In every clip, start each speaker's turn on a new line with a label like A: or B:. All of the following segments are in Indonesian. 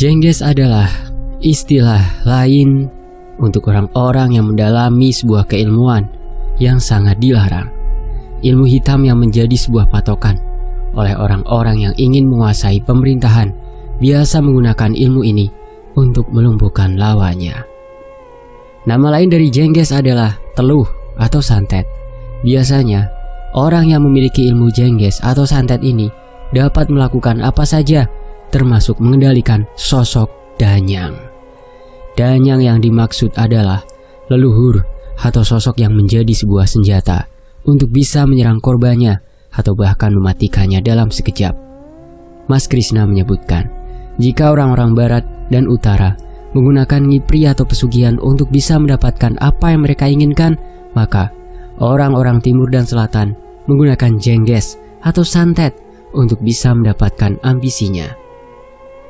A: Jengges adalah istilah lain untuk orang-orang yang mendalami sebuah keilmuan yang sangat dilarang. Ilmu hitam yang menjadi sebuah patokan oleh orang-orang yang ingin menguasai pemerintahan biasa menggunakan ilmu ini untuk melumpuhkan lawannya. Nama lain dari jengges adalah teluh atau santet. Biasanya, orang yang memiliki ilmu jengges atau santet ini dapat melakukan apa saja, termasuk mengendalikan sosok danyang. Danyang yang dimaksud adalah leluhur atau sosok yang menjadi sebuah senjata untuk bisa menyerang korbannya atau bahkan mematikannya dalam sekejap. Mas Krishna menyebutkan, jika orang-orang barat dan utara menggunakan ngipri atau pesugihan untuk bisa mendapatkan apa yang mereka inginkan, maka orang-orang timur dan selatan menggunakan jengges atau santet untuk bisa mendapatkan ambisinya.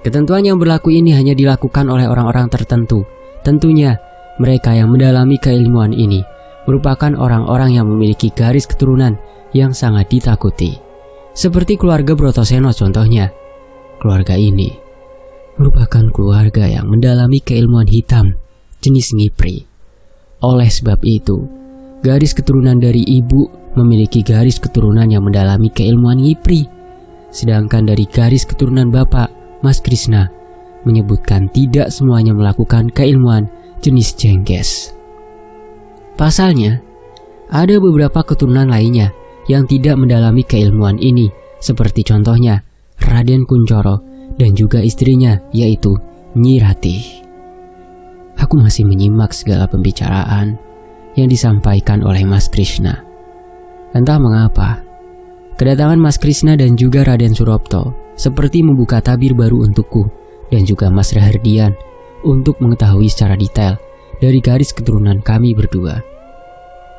A: Ketentuan yang berlaku ini hanya dilakukan oleh orang-orang tertentu. Tentunya, mereka yang mendalami keilmuan ini merupakan orang-orang yang memiliki garis keturunan yang sangat ditakuti. Seperti keluarga Brotoseno contohnya. Keluarga ini merupakan keluarga yang mendalami keilmuan hitam jenis ngipri. Oleh sebab itu, garis keturunan dari ibu memiliki garis keturunan yang mendalami keilmuan ngipri. Sedangkan dari garis keturunan bapak, Mas Krishna, menyebutkan tidak semuanya melakukan keilmuan jenis jengges. Pasalnya, ada beberapa keturunan lainnya yang tidak mendalami keilmuan ini, seperti contohnya Raden Kuncoro dan juga istrinya, yaitu Nyi Ratih. Aku masih menyimak segala pembicaraan yang disampaikan oleh Mas Krishna. Entah mengapa, kedatangan Mas Krishna dan juga Raden Surapto seperti membuka tabir baru untukku dan juga Mas Rahardian untuk mengetahui secara detail dari garis keturunan kami berdua.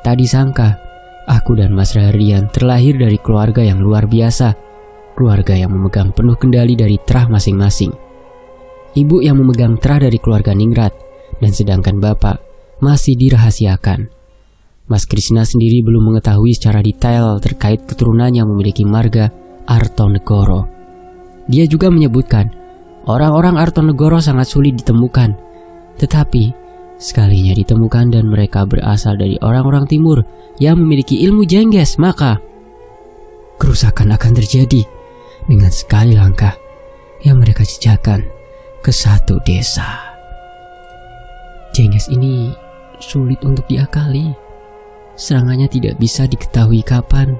A: Tak disangka, aku dan Mas Rahardian terlahir dari keluarga yang luar biasa, keluarga yang memegang penuh kendali dari terah masing-masing. Ibu yang memegang terah dari keluarga Ningrat, dan sedangkan bapak masih dirahasiakan. Mas Krishna sendiri belum mengetahui secara detail terkait keturunan yang memiliki marga Artonegoro. Dia juga menyebutkan, orang-orang Artonegoro sangat sulit ditemukan. Tetapi, sekalinya ditemukan dan mereka berasal dari orang-orang timur yang memiliki ilmu jengges, maka kerusakan akan terjadi dengan sekali langkah yang mereka jejakkan ke satu desa. Jengges ini sulit untuk diakali. Serangannya tidak bisa diketahui kapan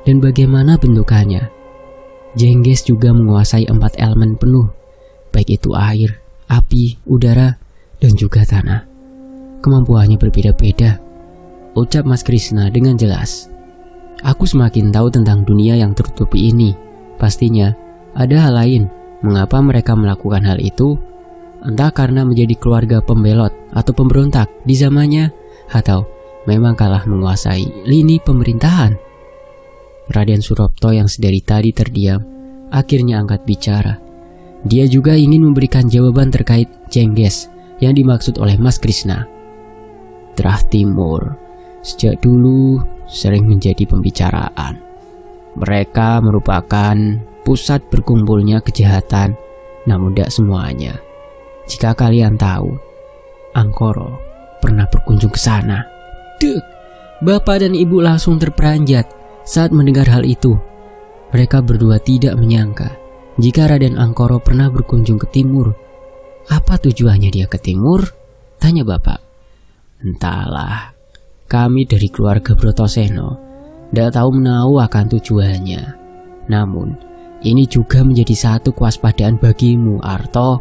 A: dan bagaimana bentukannya. Jengges juga menguasai 4 elemen penuh, baik itu air, api, udara, dan juga tanah. Kemampuannya berbeda-beda, ucap Mas Krishna dengan jelas. Aku semakin tahu tentang dunia yang tertutupi ini. Pastinya ada hal lain mengapa mereka melakukan hal itu, entah karena menjadi keluarga pembelot atau pemberontak di zamannya, atau memang kalah menguasai lini pemerintahan. Raden Surapto yang sedari tadi terdiam akhirnya angkat bicara. Dia juga ingin memberikan jawaban terkait jengges yang dimaksud oleh Mas Krishna. Terah Timur sejak dulu sering menjadi pembicaraan. Mereka merupakan pusat berkumpulnya kejahatan, namun tidak semuanya. Jika kalian tahu, Angkoro pernah berkunjung ke sana. Dek, bapak dan ibu langsung terperanjat saat mendengar hal itu. Mereka berdua tidak menyangka jika Raden Angkoro pernah berkunjung ke timur. Apa tujuannya dia ke timur? Tanya bapak. Entahlah, kami dari keluarga Brotoseno tidak tahu menahu akan tujuannya. Namun, ini juga menjadi satu kewaspadaan bagimu, Arto.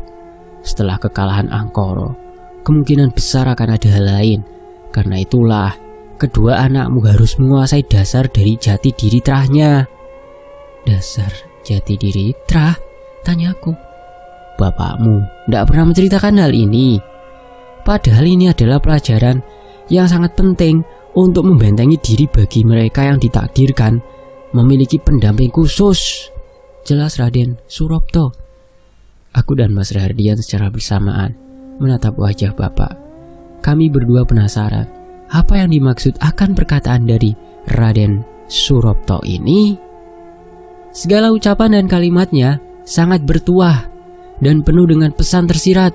A: Setelah kekalahan Angkoro, kemungkinan besar akan ada hal lain. Karena itulah, kedua anakmu harus menguasai dasar dari jati diri terahnya. Dasar jati diri terah? Tanyaku. Bapakmu tidak pernah menceritakan hal ini. Padahal ini adalah pelajaran yang sangat penting untuk membentengi diri bagi mereka yang ditakdirkan memiliki pendamping khusus. Jelas Raden Surapto. Aku dan Mas Rahardian secara bersamaan menatap wajah bapak. Kami berdua penasaran apa yang dimaksud akan perkataan dari Raden Surapto ini. Segala ucapan dan kalimatnya sangat bertuah dan penuh dengan pesan tersirat.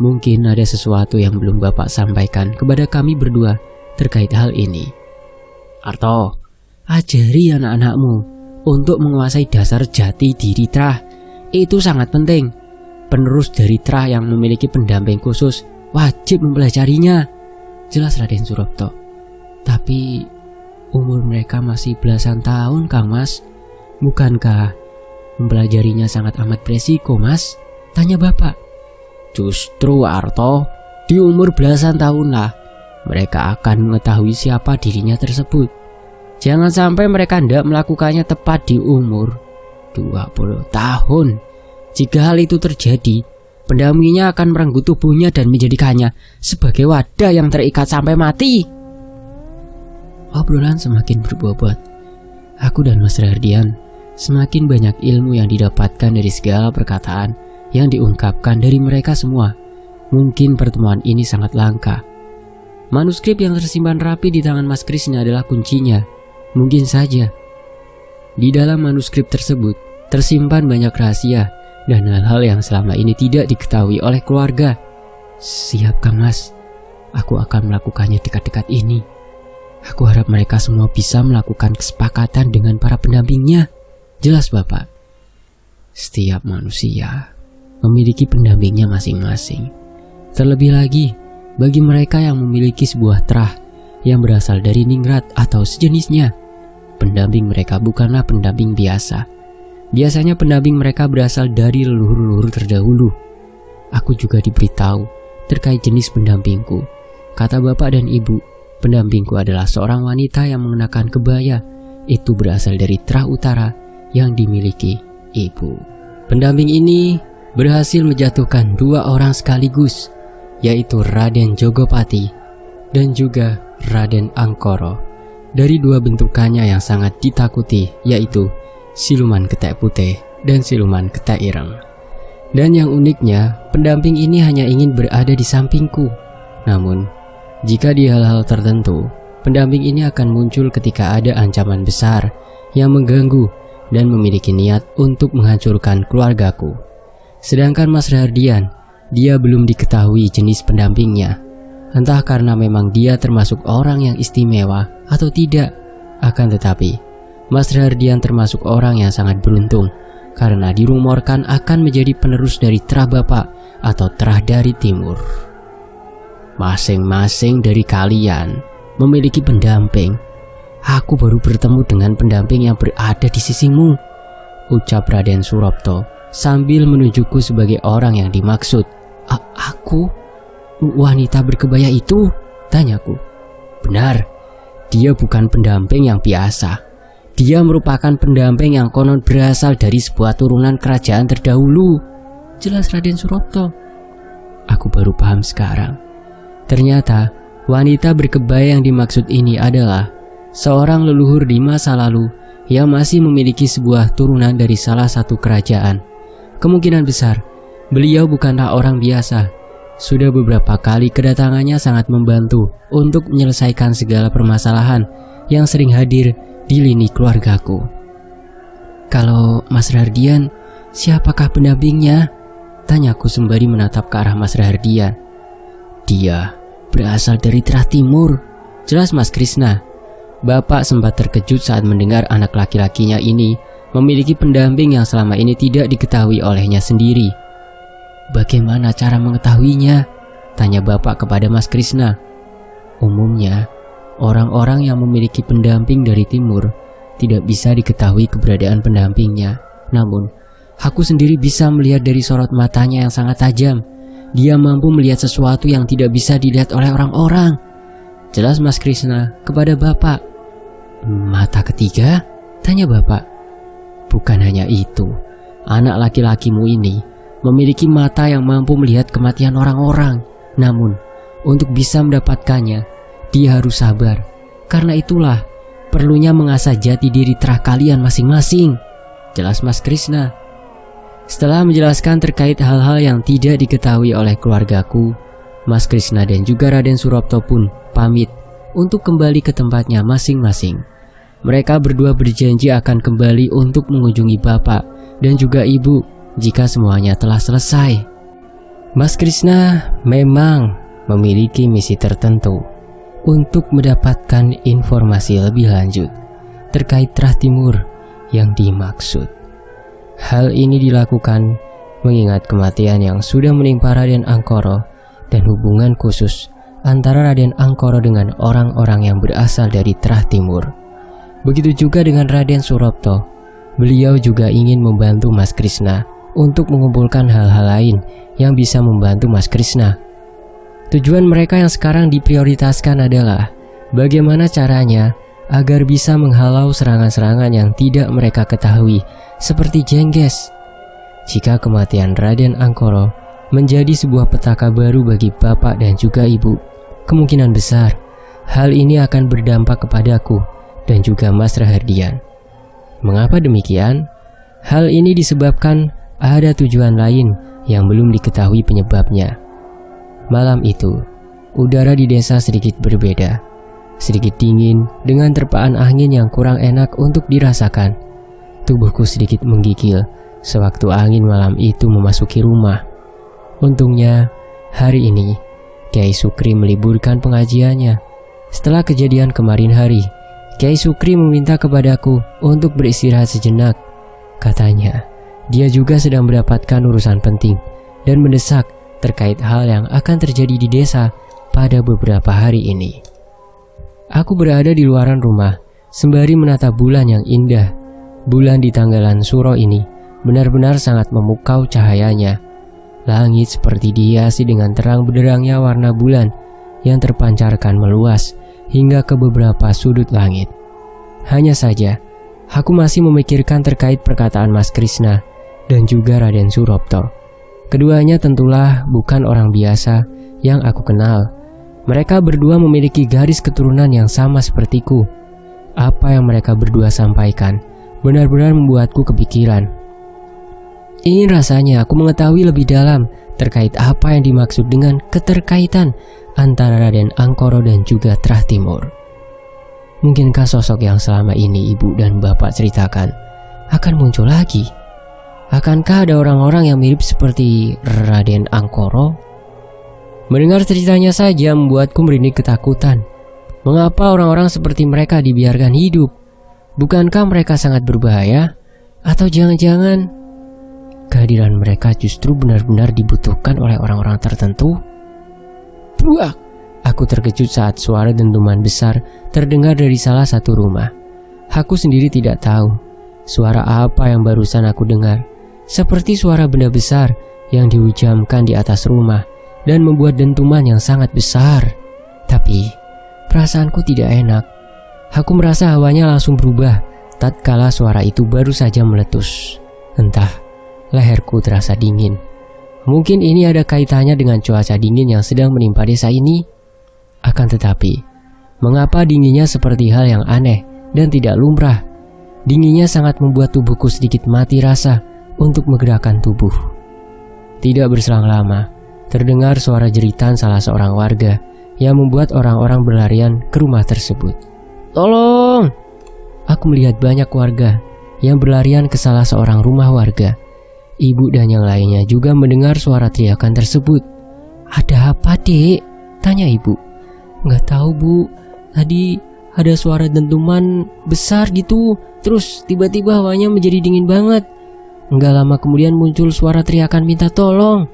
A: Mungkin ada sesuatu yang belum Bapak sampaikan kepada kami berdua terkait hal ini. Arto, ajari anak-anakmu untuk menguasai dasar jati diri Trah. Itu sangat penting. Penerus dari Trah yang memiliki pendamping khusus wajib mempelajarinya, jelas Raden Surapto. Tapi umur mereka masih belasan tahun, Kang Mas. Bukankah mempelajarinya sangat amat beresiko, Mas? Tanya Bapak. Justru Arto, di umur belasan tahun lah mereka akan mengetahui siapa dirinya tersebut. Jangan sampai mereka tidak melakukannya tepat di umur 20 tahun. Jika hal itu terjadi, pendampingnya akan merenggut tubuhnya dan menjadikannya sebagai wadah yang terikat sampai mati. Obrolan semakin berbobot. Aku dan Mas Rahardian semakin banyak ilmu yang didapatkan dari segala perkataan yang diungkapkan dari mereka semua. Mungkin pertemuan ini sangat langka. Manuskrip yang tersimpan rapi di tangan Mas Krishna adalah kuncinya. Mungkin saja di dalam manuskrip tersebut tersimpan banyak rahasia dan hal-hal yang selama ini tidak diketahui oleh keluarga. Siap, Kang Mas. Aku akan melakukannya dekat-dekat ini. Aku harap mereka semua bisa melakukan kesepakatan dengan para pendampingnya. Jelas, Bapak. Setiap manusia memiliki pendampingnya masing-masing. Terlebih lagi bagi mereka yang memiliki sebuah trah yang berasal dari ningrat atau sejenisnya, pendamping mereka bukanlah pendamping biasa. Biasanya pendamping mereka berasal dari leluhur-leluhur terdahulu. Aku juga diberitahu terkait jenis pendampingku. Kata bapak dan ibu, pendampingku adalah seorang wanita yang mengenakan kebaya. Itu berasal dari trah utara yang dimiliki ibu. Pendamping ini berhasil menjatuhkan 2 orang sekaligus, yaitu Raden Jogopati dan juga Raden Angkoro, dari 2 bentukannya yang sangat ditakuti, yaitu siluman ketek putih dan siluman ketek ireng. Dan yang uniknya, pendamping ini hanya ingin berada di sampingku. Namun, jika di hal-hal tertentu, pendamping ini akan muncul ketika ada ancaman besar yang mengganggu dan memiliki niat untuk menghancurkan keluargaku. Sedangkan Mas Rahardian, dia belum diketahui jenis pendampingnya. Entah karena memang dia termasuk orang yang istimewa atau tidak. Akan tetapi, Mas Rahardian termasuk orang yang sangat beruntung karena dirumorkan akan menjadi penerus dari trah bapak atau trah dari timur. Masing-masing dari kalian memiliki pendamping. Aku baru bertemu dengan pendamping yang berada di sisimu, ucap Raden Surapto sambil menunjukku sebagai orang yang dimaksud. Aku? Wanita berkebaya itu? Tanyaku. Benar, dia bukan pendamping yang biasa. Dia merupakan pendamping yang konon berasal dari sebuah turunan kerajaan terdahulu, jelas Raden Surapto. Aku baru paham sekarang. Ternyata wanita berkebaya yang dimaksud ini adalah seorang leluhur di masa lalu yang masih memiliki sebuah turunan dari salah satu kerajaan. Kemungkinan besar beliau bukanlah orang biasa. Sudah beberapa kali kedatangannya sangat membantu untuk menyelesaikan segala permasalahan yang sering hadir di lini keluargaku. Kalau Mas Rahardian, siapakah pendampingnya? Tanyaku sembari menatap ke arah Mas Rahardian. Dia berasal dari trah timur, jelas Mas Krishna. Bapak sempat terkejut saat mendengar anak laki-lakinya ini memiliki pendamping yang selama ini tidak diketahui olehnya sendiri. Bagaimana cara mengetahuinya? Tanya bapak kepada Mas Krishna. Umumnya, orang-orang yang memiliki pendamping dari timur tidak bisa diketahui keberadaan pendampingnya. Namun, aku sendiri bisa melihat dari sorot matanya yang sangat tajam. Dia mampu melihat sesuatu yang tidak bisa dilihat oleh orang-orang, jelas Mas Krishna kepada bapak. Mata ketiga? Tanya bapak. Bukan hanya itu, anak laki-lakimu ini memiliki mata yang mampu melihat kematian orang-orang. Namun, untuk bisa mendapatkannya, dia harus sabar. Karena itulah perlunya mengasah jati diri trah kalian masing-masing, jelas Mas Krishna. Setelah menjelaskan terkait hal-hal yang tidak diketahui oleh keluargaku, Mas Krishna dan juga Raden Surapto pun pamit untuk kembali ke tempatnya masing-masing. Mereka berdua berjanji akan kembali untuk mengunjungi bapak dan juga ibu jika semuanya telah selesai. Mas Krishna memang memiliki misi tertentu untuk mendapatkan informasi lebih lanjut terkait Trah Timur yang dimaksud. Hal ini dilakukan mengingat kematian yang sudah menimpa Raden Angkoro dan hubungan khusus antara Raden Angkoro dengan orang-orang yang berasal dari Trah Timur. Begitu juga dengan Raden Surapto. Beliau juga ingin membantu Mas Krishna untuk mengumpulkan hal-hal lain yang bisa membantu Mas Krishna. Tujuan mereka yang sekarang diprioritaskan adalah bagaimana caranya agar bisa menghalau serangan-serangan yang tidak mereka ketahui, seperti Jengges. Jika kematian Raden Angkoro menjadi sebuah petaka baru bagi bapak dan juga ibu, kemungkinan besar hal ini akan berdampak kepadaku dan juga Mas Rahardian. Mengapa demikian? Hal ini disebabkan ada tujuan lain yang belum diketahui penyebabnya. Malam itu, udara di desa sedikit berbeda. Sedikit dingin dengan terpaan angin yang kurang enak untuk dirasakan. Tubuhku sedikit menggigil sewaktu angin malam itu memasuki rumah. Untungnya, hari ini Kyai Sukri meliburkan pengajiannya. Setelah kejadian kemarin hari, Kyai Sukri meminta kepadaku untuk beristirahat sejenak. Katanya, dia juga sedang mendapatkan urusan penting dan mendesak terkait hal yang akan terjadi di desa pada beberapa hari ini. Aku berada di luaran rumah sembari menatap bulan yang indah. Bulan di tanggalan Suro ini benar-benar sangat memukau cahayanya. Langit seperti dihiasi dengan terang benderangnya warna bulan yang terpancarkan meluas hingga ke beberapa sudut langit. Hanya saja, aku masih memikirkan terkait perkataan Mas Krishna dan juga Raden Surapto. Keduanya tentulah bukan orang biasa yang aku kenal. Mereka berdua memiliki garis keturunan yang sama sepertiku. Apa yang mereka berdua sampaikan benar-benar membuatku kepikiran. Ingin rasanya aku mengetahui lebih dalam terkait apa yang dimaksud dengan keterkaitan antara Raden Angkoro dan juga Trah Timur. Mungkinkah sosok yang selama ini ibu dan bapak ceritakan akan muncul lagi? Akankah ada orang-orang yang mirip seperti Raden Angkoro? Mendengar ceritanya saja membuatku merinding ketakutan. Mengapa orang-orang seperti mereka dibiarkan hidup? Bukankah mereka sangat berbahaya? Atau jangan-jangan kehadiran mereka justru benar-benar dibutuhkan oleh orang-orang tertentu? Buak! Aku terkejut saat suara dentuman besar terdengar dari salah satu rumah. Aku sendiri tidak tahu suara apa yang barusan aku dengar. Seperti suara benda besar yang dihujamkan di atas rumah dan membuat dentuman yang sangat besar. Tapi perasaanku tidak enak. Aku merasa hawanya langsung berubah tatkala suara itu baru saja meletus. Entah, leherku terasa dingin. Mungkin ini ada kaitannya dengan cuaca dingin yang sedang menimpa desa ini. Akan tetapi, mengapa dinginnya seperti hal yang aneh dan tidak lumrah? Dinginnya sangat membuat tubuhku sedikit mati rasa untuk menggerakkan tubuh. Tidak berselang lama, terdengar suara jeritan salah seorang warga yang membuat orang-orang berlarian ke rumah tersebut. Tolong! Aku melihat banyak warga yang berlarian ke salah seorang rumah warga. Ibu dan yang lainnya juga mendengar suara teriakan tersebut. Ada apa, Dek? Tanya ibu. Nggak tahu, Bu. Tadi ada suara dentuman besar gitu. Terus tiba-tiba hawanya menjadi dingin banget. Nggak lama kemudian muncul suara teriakan minta tolong.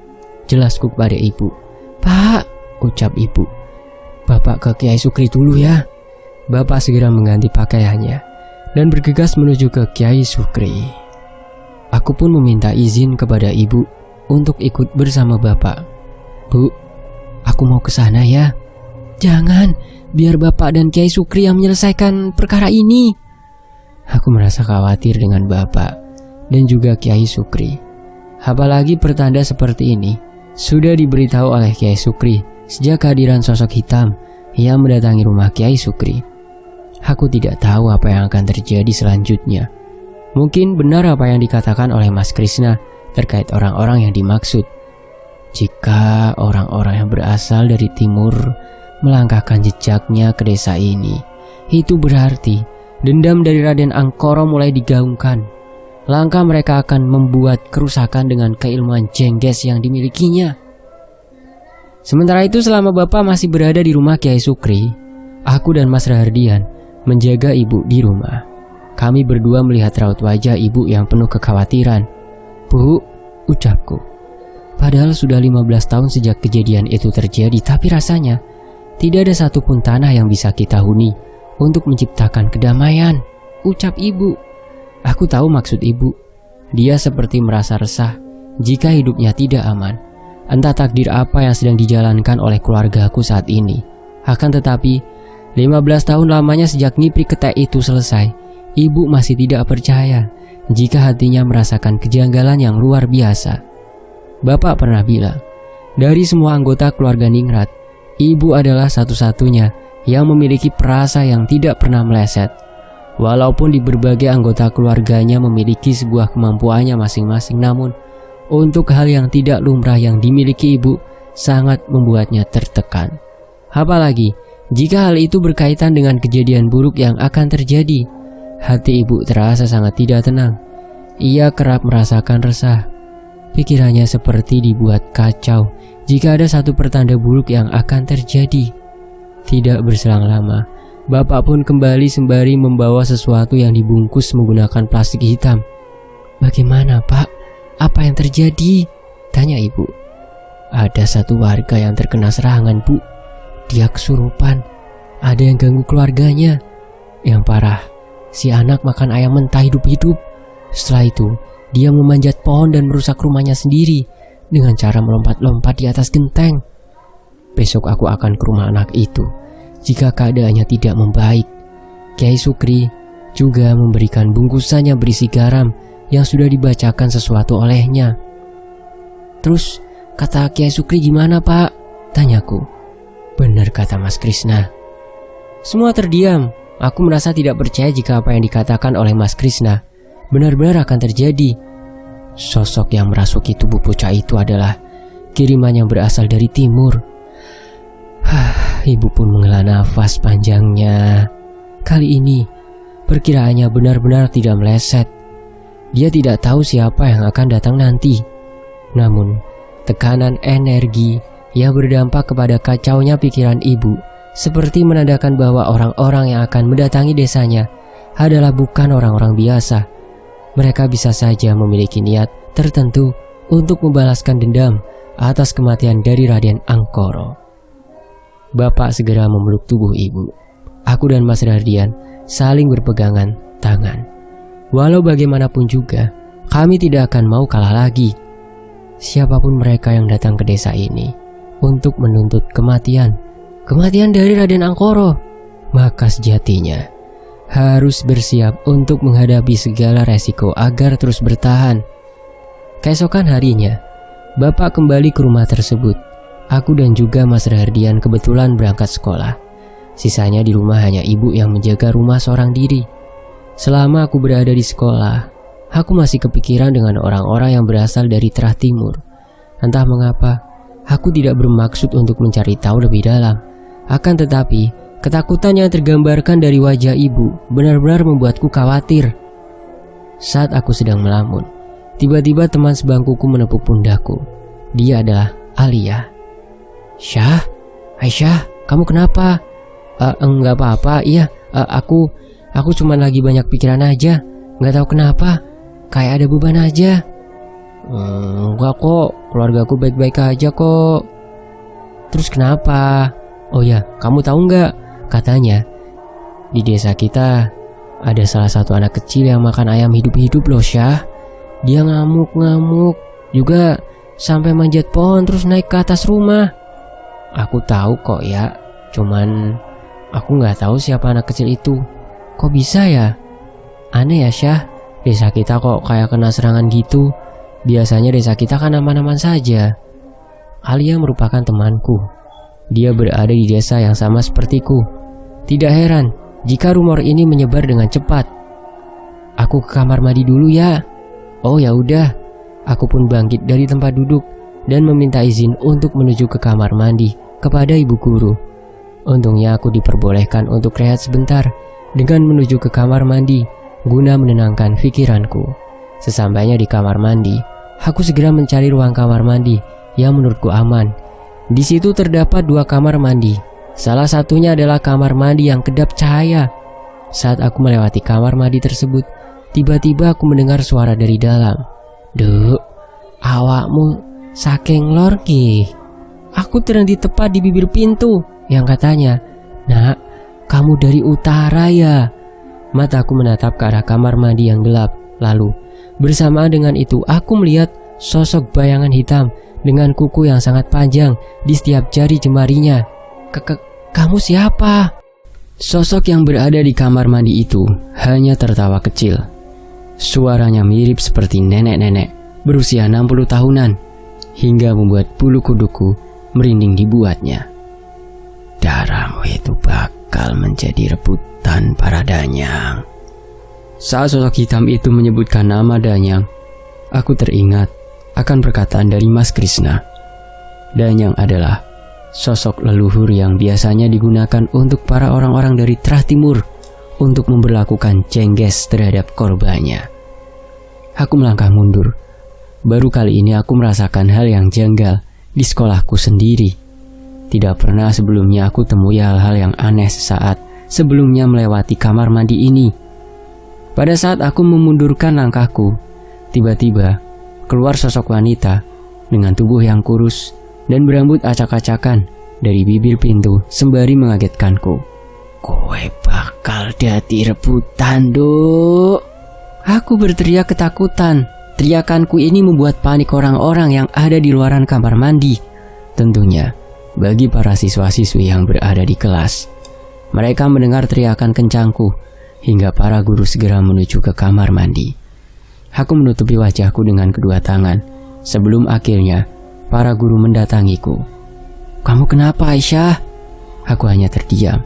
A: Jelasku kepada ibu. Pak, ucap ibu. Bapak ke Kyai Sukri dulu ya. Bapak segera mengganti pakaiannya dan bergegas menuju ke Kyai Sukri. Aku pun meminta izin kepada ibu untuk ikut bersama bapak. Bu, aku mau ke sana ya. Jangan, biar bapak dan Kyai Sukri yang menyelesaikan perkara ini. Aku merasa khawatir dengan bapak dan juga Kyai Sukri. Apalagi pertanda seperti ini sudah diberitahu oleh Kyai Sukri sejak kehadiran sosok hitam yang mendatangi rumah Kyai Sukri. Aku tidak tahu apa yang akan terjadi selanjutnya. Mungkin benar apa yang dikatakan oleh Mas Krishna terkait orang-orang yang dimaksud. Jika orang-orang yang berasal dari timur melangkahkan jejaknya ke desa ini, itu berarti dendam dari Raden Angkoro mulai digaungkan. langkah mereka akan membuat kerusakan dengan keilmuan jengges yang dimilikinya. Sementara itu selama Bapak masih berada di rumah Kiai Sukri, aku dan Mas Rahardian menjaga ibu di rumah. Kami berdua melihat raut wajah ibu yang penuh kekhawatiran. "Bu," ucapku. Padahal sudah 15 tahun sejak kejadian itu terjadi, tapi rasanya tidak ada satupun tanah yang bisa kita huni untuk menciptakan kedamaian, ucap ibu. Aku tahu maksud ibu. Dia seperti merasa resah jika hidupnya tidak aman. Entah takdir apa yang sedang dijalankan oleh keluargaku saat ini. Akan tetapi, 15 tahun lamanya sejak ngipri ketek itu selesai, ibu masih tidak percaya jika hatinya merasakan kejanggalan yang luar biasa. Bapak pernah bilang, dari semua anggota keluarga Ningrat, ibu adalah satu-satunya yang memiliki perasa yang tidak pernah meleset. Walaupun di berbagai anggota keluarganya memiliki sebuah kemampuannya masing-masing, namun untuk hal yang tidak lumrah yang dimiliki ibu sangat membuatnya tertekan. Apalagi jika hal itu berkaitan dengan kejadian buruk yang akan terjadi. Hati ibu terasa sangat tidak tenang. Ia kerap merasakan resah. Pikirannya seperti dibuat kacau jika ada satu pertanda buruk yang akan terjadi. Tidak berselang lama, Bapak pun kembali sembari membawa sesuatu yang dibungkus menggunakan plastik hitam. "Bagaimana, Pak? Apa yang terjadi?" tanya ibu. "Ada satu warga yang terkena serangan, Bu. Dia kesurupan. Ada yang ganggu keluarganya. Yang parah, si anak makan ayam mentah hidup-hidup. Setelah itu, dia memanjat pohon dan merusak rumahnya sendiri dengan cara melompat-lompat di atas genteng. Besok aku akan ke rumah anak itu jika keadaannya tidak membaik." Kiai Sukri juga memberikan bungkusan yang berisi garam yang sudah dibacakan sesuatu olehnya. "Terus kata Kiai Sukri gimana, Pak?" tanyaku. "Benar kata Mas Krishna." Semua terdiam. Aku merasa tidak percaya jika apa yang dikatakan oleh Mas Krishna benar-benar akan terjadi. Sosok yang merasuki tubuh bocah itu adalah kiriman yang berasal dari timur. Ibu pun menghela nafas panjangnya. Kali ini perkiraannya benar-benar tidak meleset. Dia tidak tahu siapa yang akan datang nanti. Namun tekanan energi yang berdampak kepada kacaunya pikiran ibu seperti menandakan bahwa orang-orang yang akan mendatangi desanya adalah bukan orang-orang biasa. Mereka bisa saja memiliki niat tertentu untuk membalaskan dendam atas kematian dari Raden Angkoro. Bapak segera memeluk tubuh ibu. Aku dan Mas Rahardian saling berpegangan tangan. Walau bagaimanapun juga, kami tidak akan mau kalah lagi. Siapapun mereka yang datang ke desa ini untuk menuntut kematian dari Raden Angkoro, maka sejatinya harus bersiap untuk menghadapi segala resiko agar terus bertahan. Keesokan harinya, Bapak kembali ke rumah tersebut. Aku dan juga Mas Rahardian kebetulan berangkat sekolah. Sisanya di rumah hanya ibu yang menjaga rumah seorang diri. Selama aku berada di sekolah, aku masih kepikiran dengan orang-orang yang berasal dari Trah Timur. Entah mengapa, aku tidak bermaksud untuk mencari tahu lebih dalam. Akan tetapi, ketakutan yang tergambarkan dari wajah ibu benar-benar membuatku khawatir. Saat aku sedang melamun, tiba-tiba teman sebangkuku menepuk pundakku. Dia adalah Alia. "Syah, Aisyah, kamu kenapa?" Enggak apa-apa, iya, aku cuma lagi banyak pikiran aja. Nggak tahu kenapa, kayak ada beban aja. Enggak kok, keluargaku baik-baik aja kok. Terus kenapa? Oh ya, kamu tahu nggak? Katanya di desa kita ada salah satu anak kecil yang makan ayam hidup-hidup loh, Syah. Dia ngamuk-ngamuk, juga sampai manjat pohon terus naik ke atas rumah. Aku tahu kok ya, cuman aku nggak tahu siapa anak kecil itu. Kok bisa ya? Aneh ya, Syah. Desa kita kok kayak kena serangan gitu. Biasanya desa kita kan aman-aman saja. Alia merupakan temanku. Dia berada di desa yang sama sepertiku. Tidak heran jika rumor ini menyebar dengan cepat. "Aku ke kamar mandi dulu ya." "Oh ya udah." Aku pun bangkit dari tempat duduk dan meminta izin untuk menuju ke kamar mandi kepada ibu guru. Untungnya aku diperbolehkan untuk rehat sebentar dengan menuju ke kamar mandi guna menenangkan pikiranku.
B: Sesampainya di kamar mandi, aku segera mencari ruang kamar mandi yang menurutku aman. Di situ terdapat 2 kamar mandi. Salah satunya adalah kamar mandi yang kedap cahaya. Saat aku melewati kamar mandi tersebut, tiba-tiba aku mendengar suara dari dalam. "Duk, awakmu saking lor ki." Aku terhenti tepat di bibir pintu yang katanya, "Nak, kamu dari utara ya?" Mataku menatap ke arah kamar mandi yang gelap. Lalu bersamaan dengan itu aku melihat sosok bayangan hitam dengan kuku yang sangat panjang di setiap jari jemarinya. Kamu siapa?" Sosok yang berada di kamar mandi itu hanya tertawa kecil. Suaranya mirip seperti nenek-nenek berusia 60 tahunan hingga membuat bulu kuduku merinding dibuatnya. "Darahmu itu bakal menjadi rebutan para danyang." Saat sosok hitam itu menyebutkan nama Danyang, aku teringat akan perkataan dari Mas Krishna. Danyang adalah sosok leluhur yang biasanya digunakan untuk para orang-orang dari Trah Timur untuk memberlakukan jengges terhadap korbannya. Aku melangkah mundur. Baru kali ini aku merasakan hal yang janggal di sekolahku sendiri. Tidak pernah sebelumnya aku temui hal-hal yang aneh sesaat sebelumnya melewati kamar mandi ini. Pada saat aku memundurkan langkahku, tiba-tiba keluar sosok wanita dengan tubuh yang kurus dan berambut acak-acakan dari bibir pintu sembari mengagetkanku. "Kowe bakal dadi rebutan, Duk." Aku berteriak ketakutan. Teriakanku ini membuat panik orang-orang yang ada di luaran kamar mandi. Tentunya bagi para siswa-siswi yang berada di kelas. Mereka mendengar teriakan kencangku hingga para guru segera menuju ke kamar mandi. Aku menutupi wajahku dengan kedua tangan sebelum akhirnya para guru mendatangiku. "Kamu kenapa, Aisyah?" Aku hanya terdiam.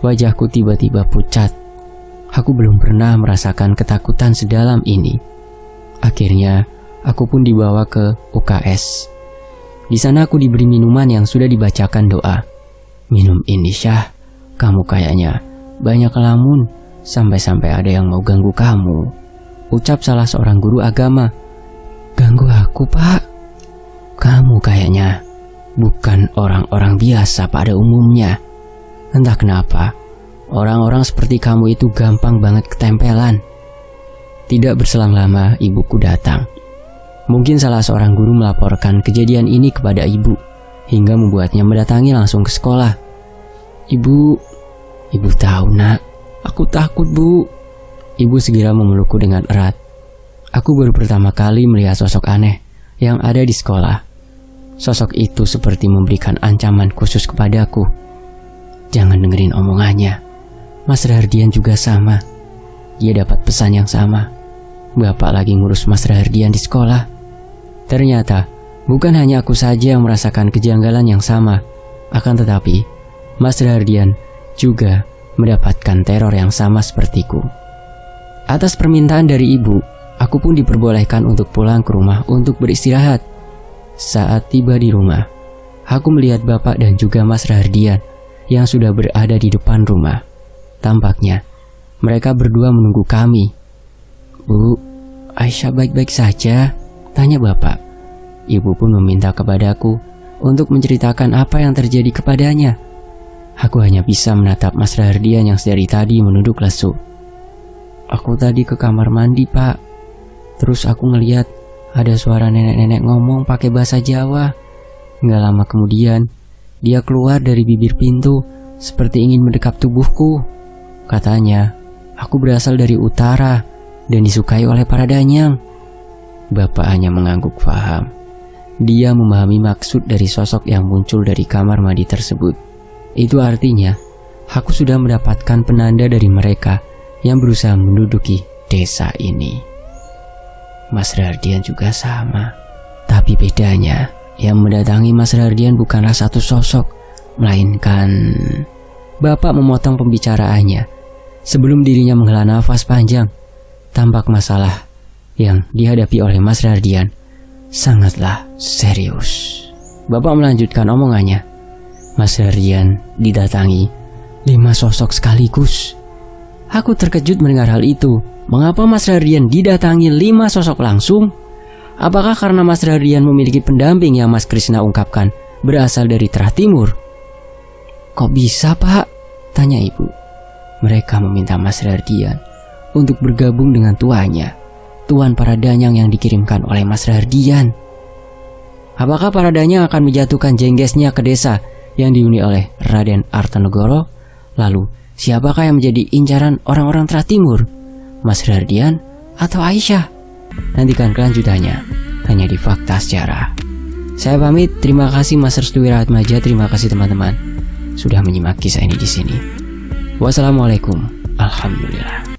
B: Wajahku tiba-tiba pucat. Aku belum pernah merasakan ketakutan sedalam ini. Akhirnya aku pun dibawa ke UKS. Di sana aku diberi minuman yang sudah dibacakan doa. "Minum ini, Syah. Kamu kayaknya banyak lamun. Sampai-sampai ada yang mau ganggu kamu," ucap salah seorang guru agama. "Ganggu aku, Pak? Kamu kayaknya bukan orang-orang biasa pada umumnya. Entah kenapa, orang-orang seperti kamu itu gampang banget ketempelan." Tidak berselang lama, ibuku datang. Mungkin salah seorang guru melaporkan kejadian ini kepada ibu, hingga membuatnya mendatangi langsung ke sekolah. Ibu tahu, Nak. Aku takut, Bu." Ibu segera memelukku dengan erat. Aku baru pertama kali melihat sosok aneh yang ada di sekolah. Sosok itu seperti memberikan ancaman khusus kepadaku. "Jangan dengerin omongannya. Mas Rahardian juga sama. Dia dapat pesan yang sama. Bapak lagi ngurus Mas Rahardian di sekolah." Ternyata bukan hanya aku saja yang merasakan kejanggalan yang sama. Akan tetapi Mas Rahardian juga mendapatkan teror yang sama sepertiku. Atas permintaan dari ibu, aku pun diperbolehkan untuk pulang ke rumah untuk beristirahat. Saat tiba di rumah, aku melihat bapak dan juga Mas Rahardian yang sudah berada di depan rumah. Tampaknya mereka berdua menunggu kami. "Bu, Aisyah baik-baik saja?" tanya bapak. Ibu pun meminta kepadaku untuk menceritakan apa yang terjadi kepadanya. Aku hanya bisa menatap Mas Rahardian yang dari tadi menunduk lesu. "Aku tadi ke kamar mandi, Pak. Terus aku ngeliat ada suara nenek-nenek ngomong pakai bahasa Jawa. Nggak lama kemudian, dia keluar dari bibir pintu seperti ingin mendekap tubuhku. Katanya, aku berasal dari utara dan disukai oleh para danyang." Bapak hanya mengangguk faham. Dia memahami maksud dari sosok yang muncul dari kamar mandi tersebut. Itu artinya, aku sudah mendapatkan penanda dari mereka yang berusaha menduduki desa ini. Mas Rahardian juga sama. Tapi bedanya, yang mendatangi Mas Rahardian bukanlah satu sosok, melainkan... Bapak memotong pembicaraannya sebelum dirinya menghela nafas panjang. Tampak masalah yang dihadapi oleh Mas Rahardian sangatlah serius. Bapak melanjutkan omongannya. Mas Rahardian didatangi 5 sosok sekaligus.
A: Aku terkejut mendengar hal itu. Mengapa Mas Rardian didatangi 5 sosok langsung? Apakah karena Mas Rardian memiliki pendamping yang Mas Krishna ungkapkan berasal dari Terah Timur? Kok bisa, Pak? Tanya ibu. Mereka meminta Mas Rardian untuk bergabung dengan tuannya, Tuan Paradanyang yang dikirimkan oleh Mas Rardian. Apakah Paradanyang akan menjatuhkan jenggesnya ke desa yang dihuni oleh Raden Artanegoro? Lalu, siapakah yang menjadi incaran orang-orang Terah Timur? Mas Rardian atau Aisyah? Nantikan kelanjutannya hanya di Fakta Sejarah. Saya pamit, terima kasih Mas Restu Wiratmaja, terima kasih teman-teman sudah menyimak kisah ini di sini. Wassalamualaikum. Alhamdulillah.